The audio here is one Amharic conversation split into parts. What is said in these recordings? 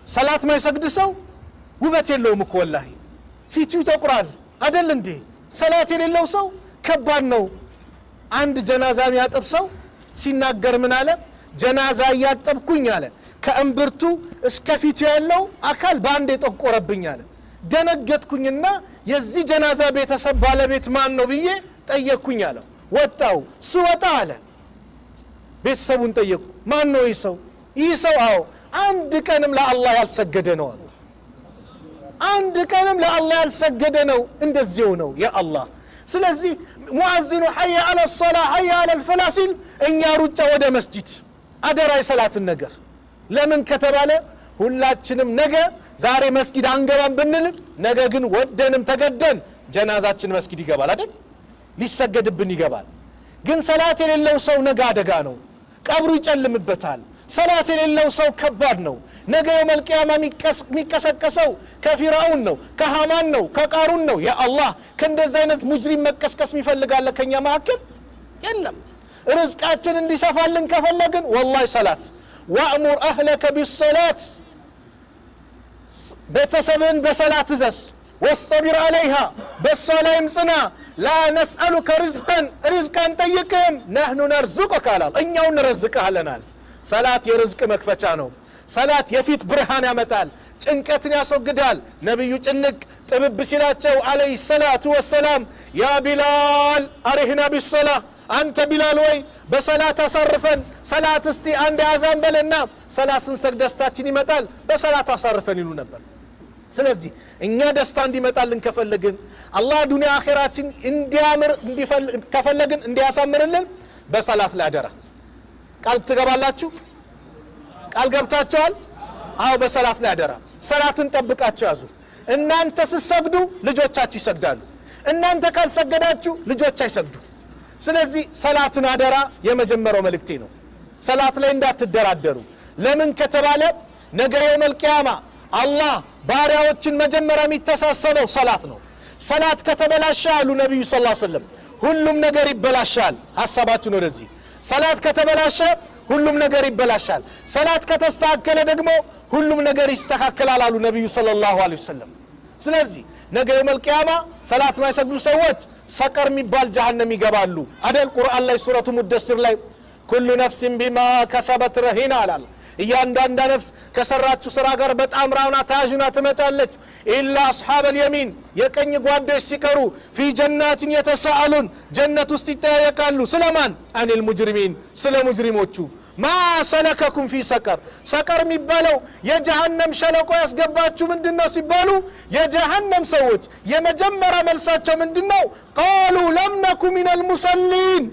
ሰላት ማይሰግድ ሰው ውበት የለውም እኮ ወላሂ ፊቱ ይጠቁራል አይደል እንዴ ሰላት የሌለው ሰው ከባድ ነው አንድ ጀናዛ የሚያጠብ ሰው ሲናገር ምን አለ ጀናዛ ያጠብኩኝ አለ ከእምብርቱ እስከ ፊቱ ያለው አካል ባንዴ ጠቆረብኝ አለ ደነገጥኩኝና የዚህ ጀናዛ ቤተሰብ ባለቤት ማን ነው ብዬ ጠየቅኩኝ አለ ወጣው ስወጣ አለ ቤተሰቡን ጠየቁ ማን ነው ይህ ሰው አዎ አንድ ቀንም ለአላህ ያልሰገደ ነው አንድ ቀንም ለአላህ ያልሰገደ ነው እንደዚሁ ነው ያ አላህ ስለዚህ ሙአዚኑ ሐየ አለ الصلاه ሐየ አለ الفلاح እኛ ሩጫ ወደ መስጂድ አደራ የሰላትን ነገር ለምን ከተባለ ሁላችንም ነገ ዛሬ መስጊድ አንገባም ብንል ነገ ግን ወደንም ተገደን ጀናዛችን መስጊድ ይገባል አይደል ሊሰገድብን ይገባል ግን ሰላት የሌለው ሰው ነገ አደጋ ነው ቀብሩ ይጨልምበታል ሰላት የሌለው ሰው ከባድ ነው ነገ የውመል ቂያማ የሚቀሰቀሰው ከፊራውን ነው ከሃማን ነው ከቃሩን ነው ያ አላህ ከእንደዚህ አይነት ሙጅሪም መቀስቀስ የሚፈልጋለ ከኛ መካከል የለም ርዝቃችን እንዲሰፋልን ከፈለግን ወላሂ ሰላት ወአሙር አህለከ ቢሰላት ቤተሰብን በሰላት እዘዝ واصطبر عليها بالصلاة صنا لا نسألك رزقا طيقهم نحن نرزقك على እኛው እንረዝቅሃለናል ሰላት የርዝቅ መክፈቻ ነው ሰላት የፊት ብርሃን ያመጣል ጭንቀትን ያስወግዳል ነብዩ ጭንቅ ጥብብ ሲላቸው አለይሂ ሰላቱ ወሰላም ያ ቢላል አሪህና ቢሰላህ አንተ ቢላል ወይ በሰላት አሳርፈን ሰላት እስቲ አንድ አዛን በለና ሰላትን ሰግደስታችን ይመጣል በሰላት አሳርፈን ይሉ ነበር ስለዚህ እኛ ደስታ እንዲመጣልን ከፈለግን አላህ ዱንያ አኺራችን እንዲያምር ከፈለግን እንዲያሳምርልን በሰላት ላይ አደራ ቃል ትገባላችሁ ቃል ገብታችኋል አው በሰላት ላይ አደራ ሰላትን ጠብቃችሁ ያዙ እናንተ ሲሰግዱ ልጆቻችሁ ይሰግዳሉ እናንተ ካልሰገዳችሁ ልጆች አይሰግዱ ስለዚህ ሰላትን አደራ የመጀመሪያው መልእክቴ ነው ሰላት ላይ እንዳትደራደሩ ለምን ከተባለ ነገ የውመል ቂያማ አላህ ባሪያዎችን መጀመሪያ የሚተሳሰበው ሰላት ነው ሰላት ከተበላሸ አሉ ነብዩ ሰለላሁ ዐለይሂ ወሰለም ሁሉም ነገር ይበላሻል ሐሳባችሁን ወደዚህ ሰላት ከተበላሸ ሁሉም ነገር ይበላሻል ሰላት ከተስተካከለ ደግሞ ሁሉም ነገር ይስተካከላል አሉ ነብዩ ሰለላሁ ዐለይሂ ወሰለም ስለዚህ ነገ የውመል ቂያማ ሰላት ማይሰግዱ ሰዎች ሰቀር የሚባል ጀሃነም ይገባሉ አደል ቁርአን ላይ ሱረቱ ሙደሲር ላይ ኩሉ ነፍስን ቢማ ከሰበት ረሂና አላል እያንዳንዱ ነፍስ ከሰራችሁ ስራ ጋር በጣም ራውና ታጅና ትመጣለች ኢላ አስሐብ اليمين የቀኝ ጓዶች ሲቀሩ في جنات يتساءلون ጀነት ውስጥ ይጠያየቃሉ ስለማን አኒል ሙጅሪሚን ስለ ሙጅሪሞቹ ما سلككم في سقر سقر የሚባለው የጀሃነም ሸለቆ ያስገባችሁ ምንድነው ሲባሉ የጀሃነም ሰዎች የመጀመሪያ መልሳቸው ምንድነው قالوا لم نكن من المصلين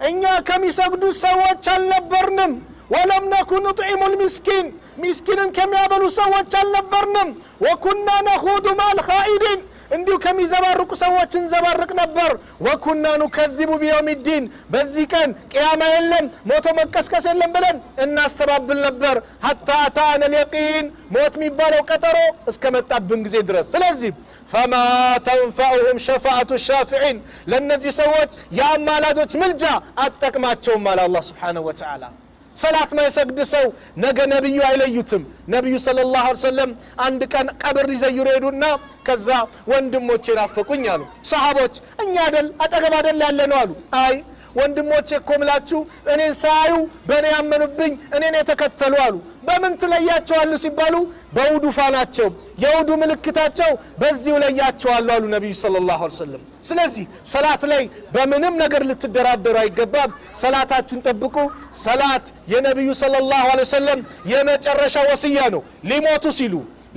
እኛ ከሚሰግዱ ሰዎች አልነበርንም ولم نكن نطعم المسكين مسكين كم يابلو سوات النبرنم وكنا نخوض مع الخائدين እንዲሁ ከሚዘባርቁ ሰዎች እንዘባርቅ ነበር وكنا نكذب بيوم الدين በዚህ ቀን ቂያማ የለም ሞቶ መቀስቀስ የለም ብለን እናስተባብል ነበር حتى اتانا اليقين ሞት የሚባለው ቀጠሮ እስከመጣብን ጊዜ ድረስ ስለዚህ فما تنفعهم شفاعة الشافعين ለነዚህ ሰዎች ያማላጆች ምልጃ አጠቅማቸውም አለ አላህ Subhanahu Wa Ta'ala ሰላት ማይሰግድ ሰው ነገ ነብዩ አይለዩትም ነብዩ ሰለላሁ ዐለይሂ ወሰለም አንድ ቀን ቀብር ሊዘይሩ ሄዱና ከዛ ወንድሞቼ ናፈቁኝ አሉ ሰሃቦች እኛ አይደል አጠገብ አይደል ያለነው አሉ አይ ወንድሞቼ ኮምላችሁ እኔን ሳዩ በእኔ ያመኑብኝ እኔን የተከተሉ አሉ በምን ትለያቸዋሉ ሲባሉ በውዱ ፋናቸው የውዱ ምልክታቸው በዚሁ ለያቸዋሉ አሉ ነብዩ ሰለላሁ ዐለይሂ ወሰለም ስለዚህ ሰላት ላይ በምንም ነገር ልትደራደሩ አይገባም ሰላታችሁን ጠብቁ ሰላት የነብዩ ሰለላሁ ዐለይሂ ወሰለም የመጨረሻ ወሲያ ነው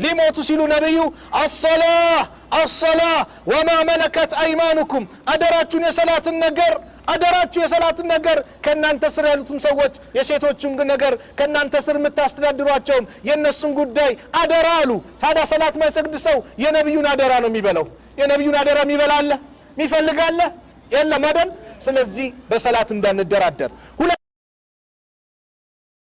ሊሞቱ ሲሉ ነብዩ الصلاه وما ملكت ايمانكم አደራችሁን የሰላትን ነገር ከናንተ ስር ያሉትም ሰዎች የሴቶችን ነገር ከናንተ ስር የምታስተዳድሯቸው የነሱን ጉዳይ አደራ አሉ ታዲያ ሰላት ማይሰግድ ሰው የነብዩን አደራ ነው የሚበላው የነብዩን አደራ የሚበላል የሚፈልጋል የለም አይደል ስለዚህ በሰላት እንዳንደራደር